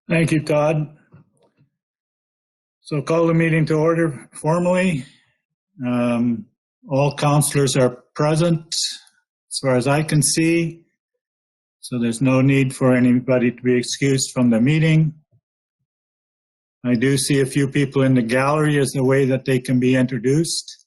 Thank you, Todd. So call the meeting to order formally. All councillors are present as far as I can see. So there's no need for anybody to be excused from the meeting. I do see a few people in the gallery as a way that they can be introduced.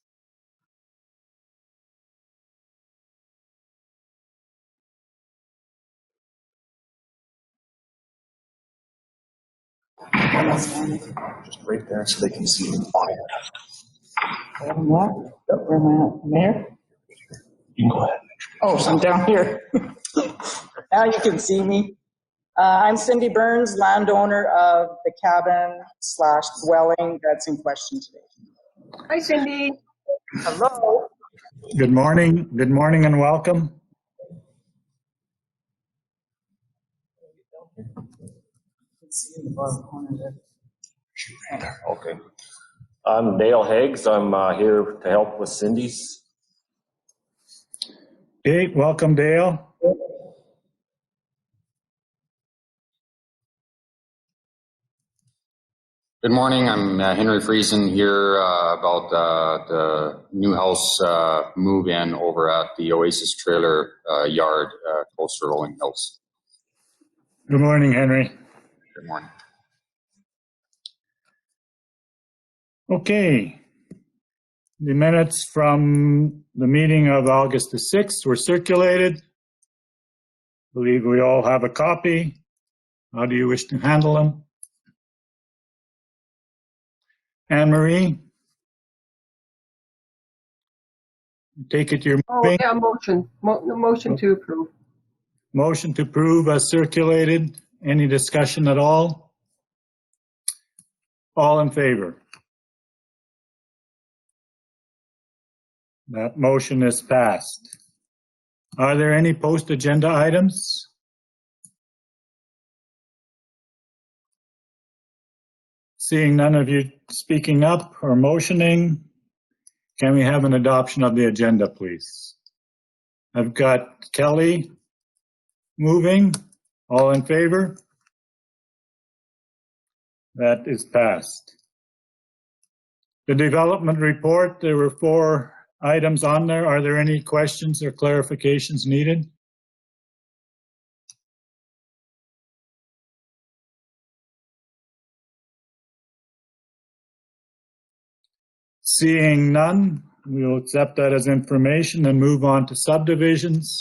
Just right there so they can see me. Where am I at? There? You can go ahead. Oh, so I'm down here. Now you can see me. I'm Cindy Burns, landowner of the cabin/dwelling that's in question today. Hi, Cindy. Hello. Good morning and welcome. See in the bottom corner there. Okay. I'm Dale Higgs. I'm here to help with Cindy's. Okay, welcome, Dale. Good morning. I'm Henry Friesen here about the new house move-in over at the Oasis trailer yard close to Rolling Hills. Good morning, Henry. Good morning. Okay. The minutes from the meeting of August the 6th were circulated. I believe we all have a copy. How do you wish to handle them? Anne-Marie? Take it you're moving. Oh, yeah, motion to approve. Motion to approve as circulated. Any discussion at all? All in favor? That motion is passed. Are there any post-agenda items? Seeing none of you speaking up or motioning, can we have an adoption of the agenda, please? I've got Kelly moving. All in favor? That is passed. The development report, there were 4 items on there. Are there any questions or clarifications needed? Seeing none, we will accept that as information and move on to subdivisions.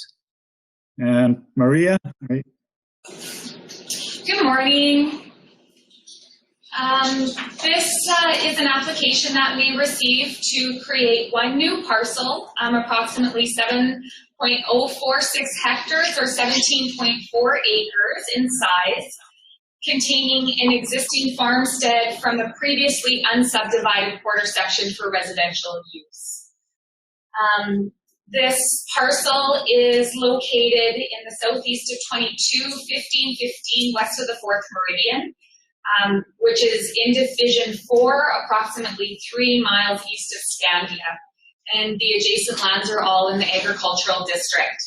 And Maria? Right. Good morning. This is an application that we received to create one new parcel, approximately 7.046 hectares or 17.4 acres in size, containing an existing farmstead from a previously unsubdivided quarter section for residential use. This parcel is located in the southeast of 22-15-15 west of the 4th Meridian, which is in Division 4, approximately 3 miles east of Scandia. And the adjacent lands are all in the agricultural district.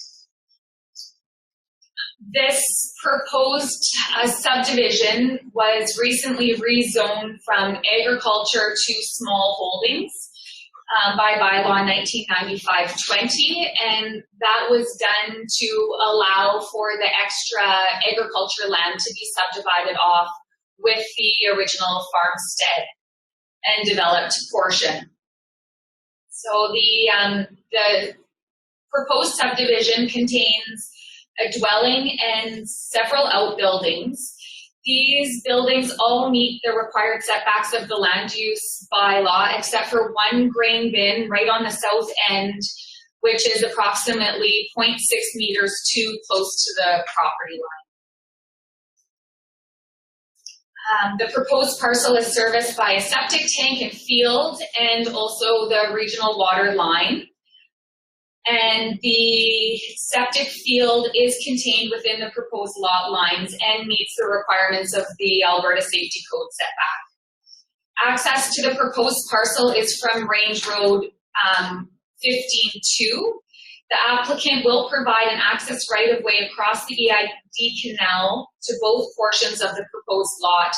This proposed subdivision was recently rezoned from agriculture to small holdings by bylaw 1995-20, and that was done to allow for the extra agriculture land to be subdivided off with the original farmstead and developed portion. So the proposed subdivision contains a dwelling and several outbuildings. These buildings all meet the required setbacks of the land use bylaw, except for one grain bin right on the south end, which is approximately 0.6 meters too close to the property line. The proposed parcel is serviced by a septic tank and field, and also the regional water line. And the septic field is contained within the proposed lot lines and meets the requirements of the Alberta Safety Code setback. Access to the proposed parcel is from Range Road 15-2. The applicant will provide an access right-of-way across the EID canal to both portions of the proposed lot.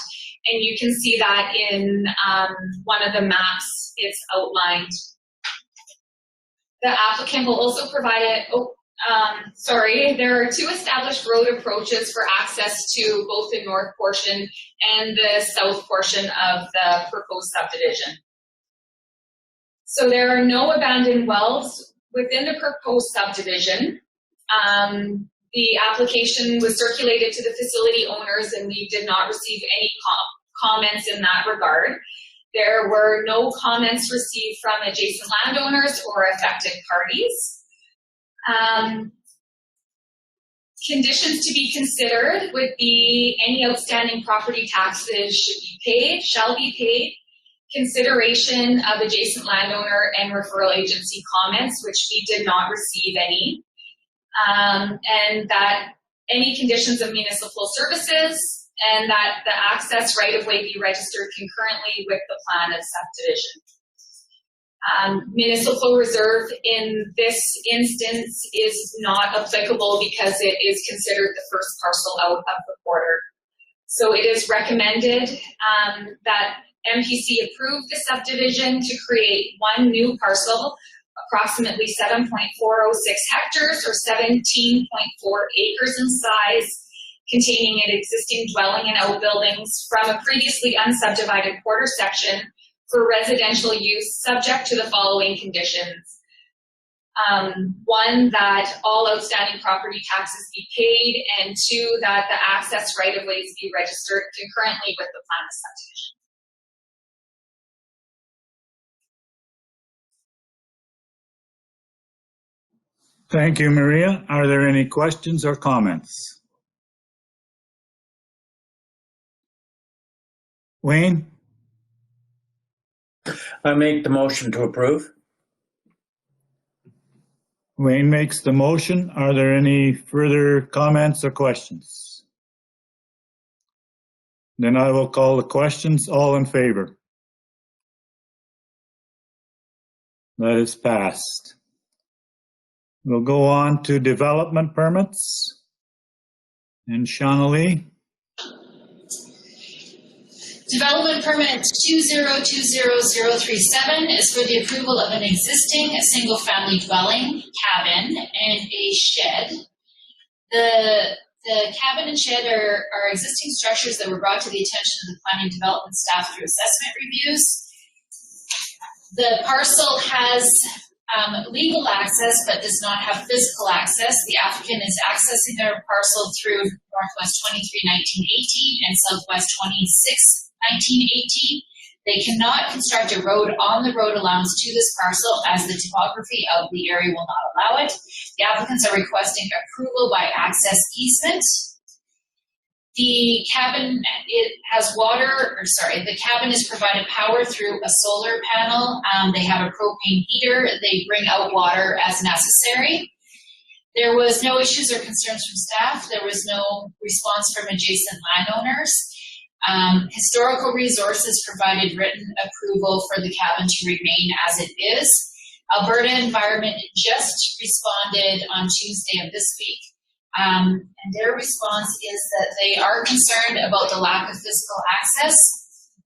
And you can see that in one of the maps it's outlined. The applicant will also provide there are 2 established road approaches for access to both the north portion and the south portion of the proposed subdivision. So there are no abandoned wells within the proposed subdivision. The application was circulated to the facility owners and we did not receive any comments in that regard. There were no comments received from adjacent landowners or affected parties. Conditions to be considered would be any outstanding property taxes shall be paid, consideration of adjacent landowner and referral agency comments, which we did not receive any, and that any conditions of municipal services, and that the access right-of-way be registered concurrently with the plan of subdivision. Municipal reserve in this instance is not applicable because it is considered the first parcel out of the quarter. So it is recommended that MPC approve the subdivision to create 1 new parcel, approximately 7.406 hectares or 17.4 acres in size, containing an existing dwelling and outbuildings from a previously unsubdivided quarter section for residential use, subject to the following conditions. 1, that all outstanding property taxes be paid, and 2, that the access right-of-ways be registered concurrently with the plan of subdivision. Thank you, Maria. Are there any questions or comments? Wayne? I make the motion to approve. Wayne makes the motion. Are there any further comments or questions? Then I will call the questions. All in favor? That is passed. We'll go on to development permits. And Shanalee? Development permit 2020037 is for the approval of an existing single-family dwelling, cabin, and a shed. The cabin and shed are existing structures that were brought to the attention of the planning development staff through assessment reviews. The parcel has legal access but does not have physical access. The applicant is accessing their parcel through Northwest 23-1918 and Southwest 26-1918. They cannot construct a road on the road allowance to this parcel as the topography of the area will not allow it. The applicants are requesting approval by access easement. The cabin, the cabin is provided power through a solar panel. They have a propane heater. They bring out water as necessary. There was no issues or concerns from staff. There was no response from adjacent landowners. Historical resources provided written approval for the cabin to remain as it is. Alberta Environment just responded on Tuesday of this week. And their response is that they are concerned about the lack of physical access.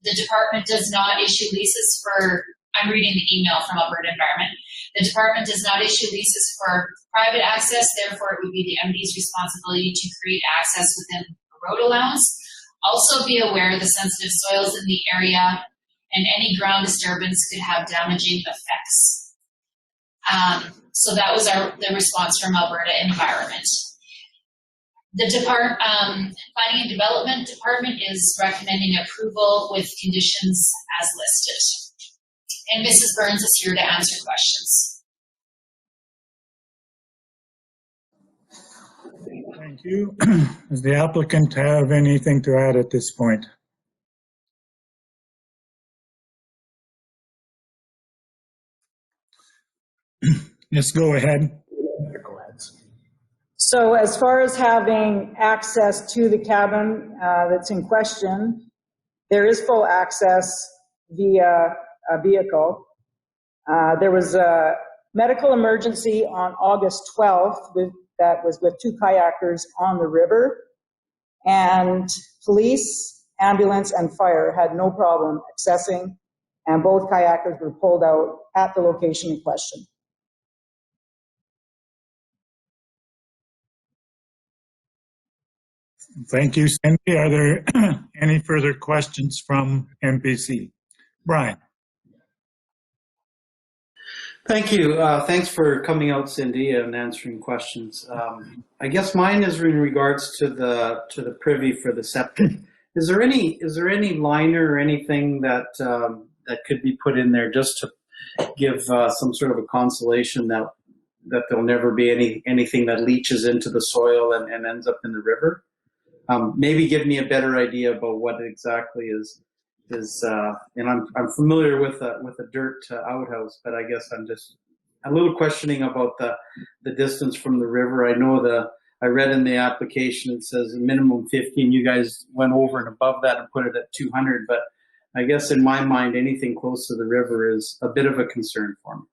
The department does not issue leases for, I'm reading the email from Alberta Environment. The department does not issue leases for private access, therefore it would be the MD's responsibility to create access within the road allowance. Also be aware of the sensitive soils in the area and any ground disturbance could have damaging effects. So that was the response from Alberta Environment. The Planning and Development Department is recommending approval with conditions as listed. And Mrs. Burns is here to answer questions. Thank you. Does the applicant have anything to add at this point? Yes, go ahead. So as far as having access to the cabin that's in question, there is full access via a vehicle. There was medical emergency on August 12th that was with 2 kayakers on the river, and police, ambulance, and fire had no problem accessing, and both kayakers were pulled out at the location in question. Thank you, Cindy. Are there any further questions from MPC? Brian? Thank you. Thanks for coming out, Cindy, and answering questions. I guess mine is in regards to the privy for the septic. Is there any liner or anything that that could be put in there just to give some sort of a consolation that there'll never be anything that leaches into the soil and ends up in the river? Maybe give me a better idea about what exactly is and I'm familiar with a dirt outhouse, but I guess I'm just a little questioning about the distance from the river. I know I read in the application it says a minimum 50, and you guys went over and above that and put it at 200. But I guess in my mind, anything close to the river is a bit of a concern for me.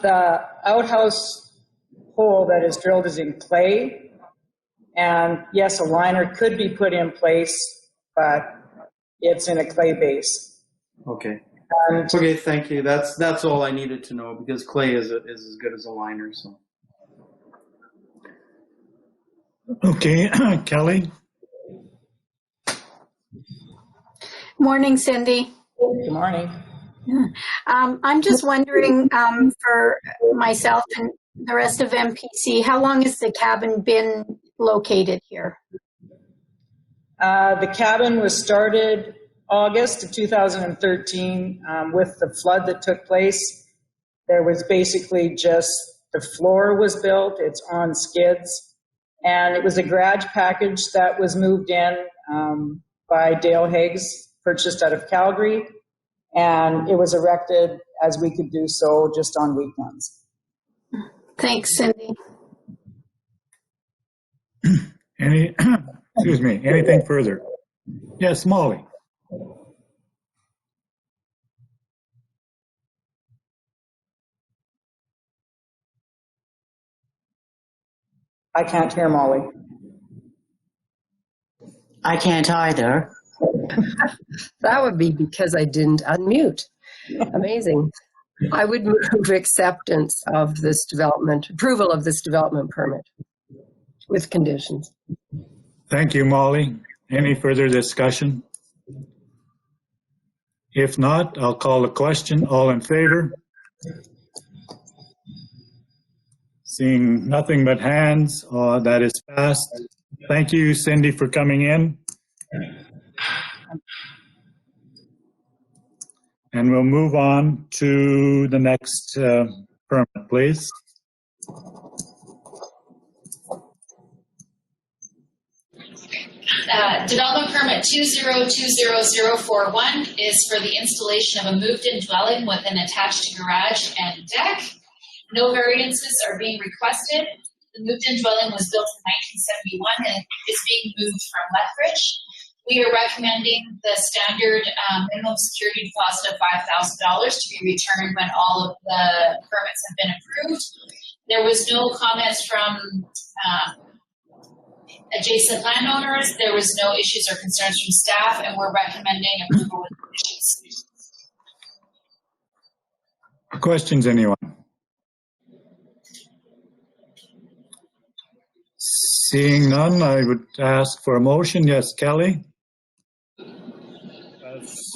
The outhouse hole that is drilled is in clay, and yes, a liner could be put in place, but it's in a clay base. Okay. Okay, thank you. That's all I needed to know, because clay is as good as a liner. So. Okay, Kelly? Morning, Cindy. Good morning. I'm just wondering for myself and the rest of MPC, how long has the cabin been located here? The cabin was started August of 2013 with the flood that took place. There was basically just the floor was built, it's on skids, and it was a garage package that was moved in by Dale Higgs, purchased out of Calgary, and it was erected as we could do so just on weekends. Thanks, Cindy. Excuse me, anything further? Yes, Molly. I can't hear Molly. I can't either. That would be because I didn't unmute. Amazing. I would move acceptance of this development, approval of this development permit with conditions. Thank you, Molly. Any further discussion? If not, I'll call the question. All in favor? Seeing nothing but hands, that is passed. Thank you, Cindy, for coming in. And we'll move on to the next permit, please. Development permit 202041 is for the installation of a moved-in dwelling with an attached garage and deck. No variances are being requested. The moved-in dwelling was built in 1971 and is being moved from Lethbridge. We are recommending the standard minimum security deposit of $5,000 to be returned when all of the permits have been approved. There was no comments from adjacent landowners. There was no issues or concerns from staff, and we're recommending approval with conditions. Questions, anyone? Seeing none, I would ask for a motion. Yes, Kelly? As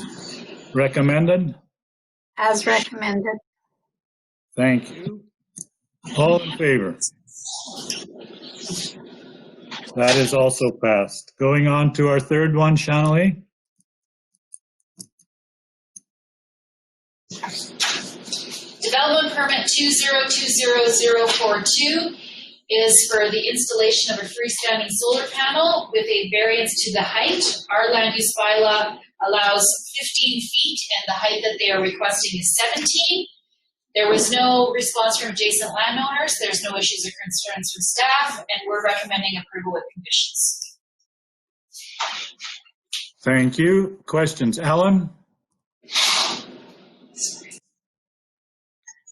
recommended? As recommended. Thank you. All in favor? That is also passed. Going on to our third one, Shanley. Development permit 202042 is for the installation of a freestanding solar panel with a variance to the height. Our land use bylaw allows 15 feet, and the height that they are requesting is 17. There was no response from adjacent landowners. There's no issues or concerns from staff, and we're recommending approval with conditions. Thank you. Questions, Alan?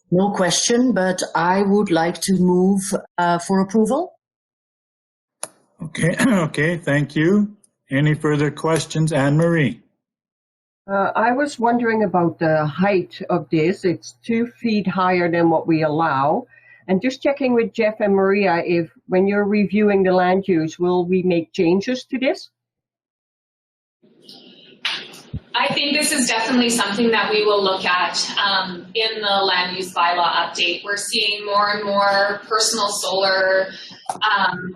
No question, but I would like to move for approval. Okay, okay, thank you. Any further questions? Anne Marie? I was wondering about the height of this. It's 2 feet higher than what we allow. And just checking with Jeff and Maria, if when you're reviewing the land use, will we make changes to this? I think this is definitely something that we will look at in the land use bylaw update. We're seeing more and more personal solar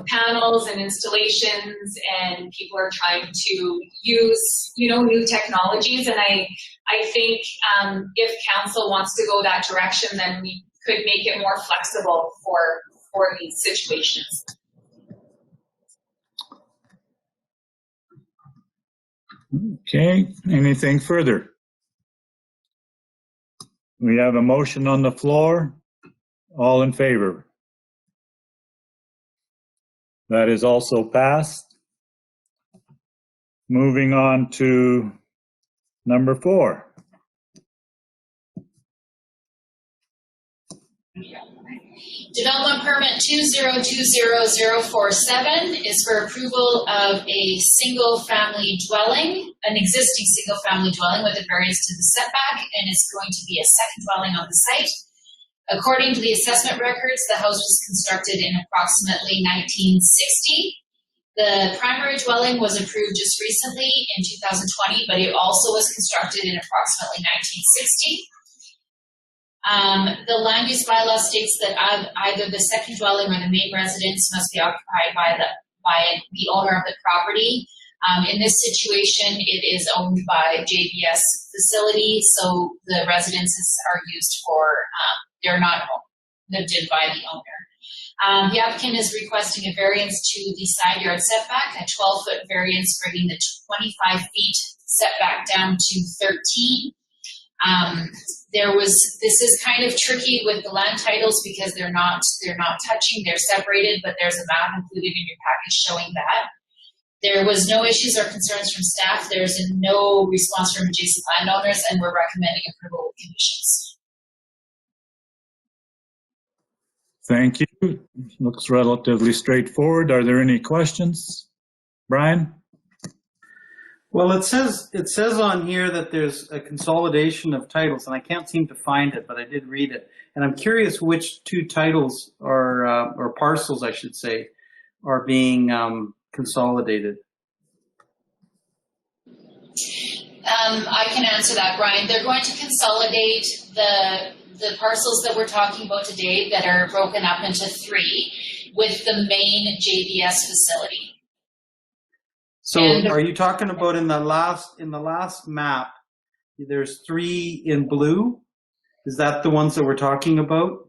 panels and installations, and people are trying to use, new technologies. And I think if council wants to go that direction, then we could make it more flexible for these situations. Okay, anything further? We have a motion on the floor. All in favor? That is also passed. Moving on to number 4. Development permit 2020047 is for approval of a single-family dwelling, an existing single-family dwelling with a variance to the setback, and it's going to be a second dwelling on the site. According to the assessment records, the house was constructed in approximately 1960. The primary dwelling was approved just recently in 2020, but it also was constructed in approximately 1960. The land use bylaw states that either the second dwelling or the main residence must be occupied by the owner of the property. In this situation, it is owned by JBS facility, so the residences are used for, they're not lived in by the owner. The applicant is requesting a variance to the side yard setback, a 12-foot variance, bringing the 25 feet setback down to 13. This is kind of tricky with the land titles because they're not touching, they're separated, but there's a map included in your package showing that. There was no issues or concerns from staff. There's no response from adjacent landowners, and we're recommending approval with conditions. Thank you. Looks relatively straightforward. Are there any questions? Brian? Well, it says on here that there's a consolidation of titles, and I can't seem to find it, but I did read it. And I'm curious which 2 titles or parcels, I should say, are being consolidated. I can answer that, Brian. They're going to consolidate the parcels that we're talking about today that are broken up into 3 with the main JBS facility. So are you talking about in the last map, there's 3 in blue? Is that the ones that we're talking about?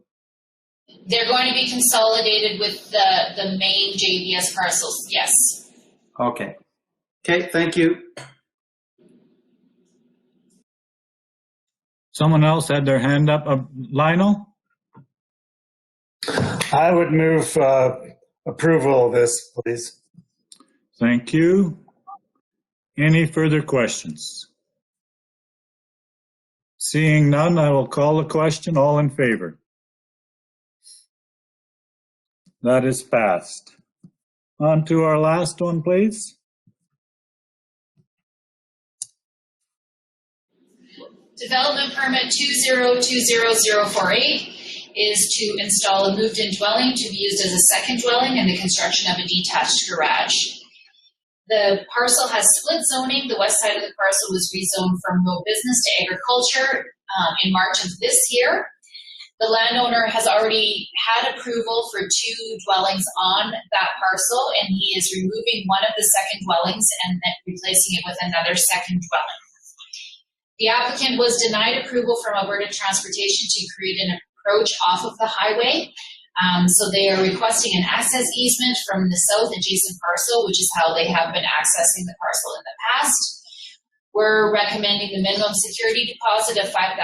They're going to be consolidated with the main JBS parcels, yes. Okay. Okay, thank you. Someone else had their hand up. Lionel? I would move approval of this, please. Thank you. Any further questions? Seeing none, I will call the question. All in favor? That is passed. On to our last one, please. Development permit 2020048 is to install a moved-in dwelling to be used as a second dwelling and the construction of a detached garage. The parcel has split zoning. The west side of the parcel was rezoned from no business to agriculture in March of this year. The landowner has already had approval for 2 dwellings on that parcel, and he is removing one of the second dwellings and then replacing it with another second dwelling. The applicant was denied approval from Alberta Transportation to create an approach off of the highway. So they are requesting an access easement from the south adjacent parcel, which is how they have been accessing the parcel in the past. We're recommending the minimum security deposit of $5,000,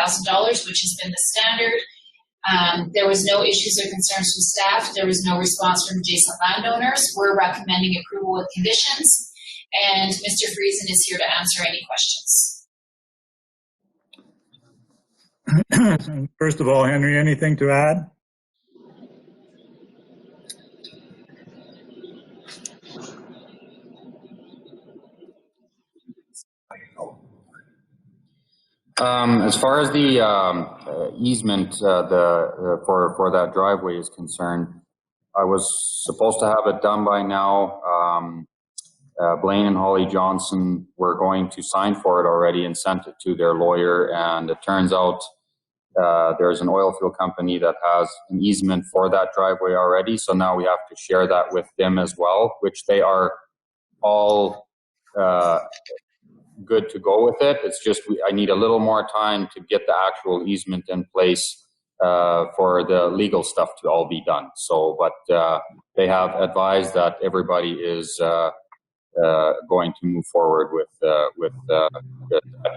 which has been the standard. There was no issues or concerns from staff. There was no response from adjacent landowners. We're recommending approval with conditions. And Mr. Friesen is here to answer any questions. First of all, Henry, anything to add? As far as the easement for that driveway is concerned, I was supposed to have it done by now. Blaine and Holly Johnson were going to sign for it already and sent it to their lawyer, and it turns out there's an oil field company that has an easement for that driveway already, so now we have to share that with them as well, which they are all good to go with it. It's just I need a little more time to get the actual easement in place for the legal stuff to all be done. So, but they have advised that everybody is going to move forward with the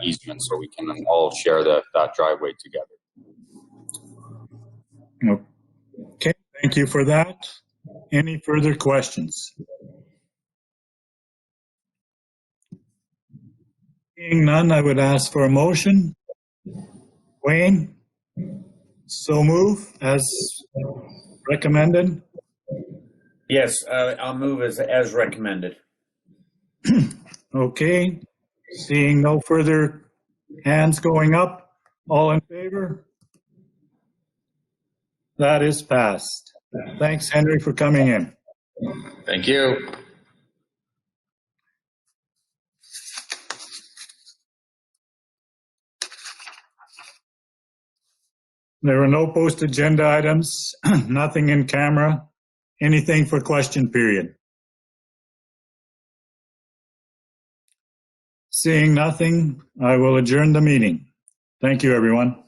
easement, so we can all share that driveway together. Okay, thank you for that. Any further questions? Seeing none, I would ask for a motion. Wayne, so move as recommended. Yes, I'll move as recommended. Okay, seeing no further hands going up, all in favor? That is passed. Thanks, Henry, for coming in. Thank you. There are no post-agenda items, nothing in camera, anything for question period. Seeing nothing, I will adjourn the meeting. Thank you, everyone.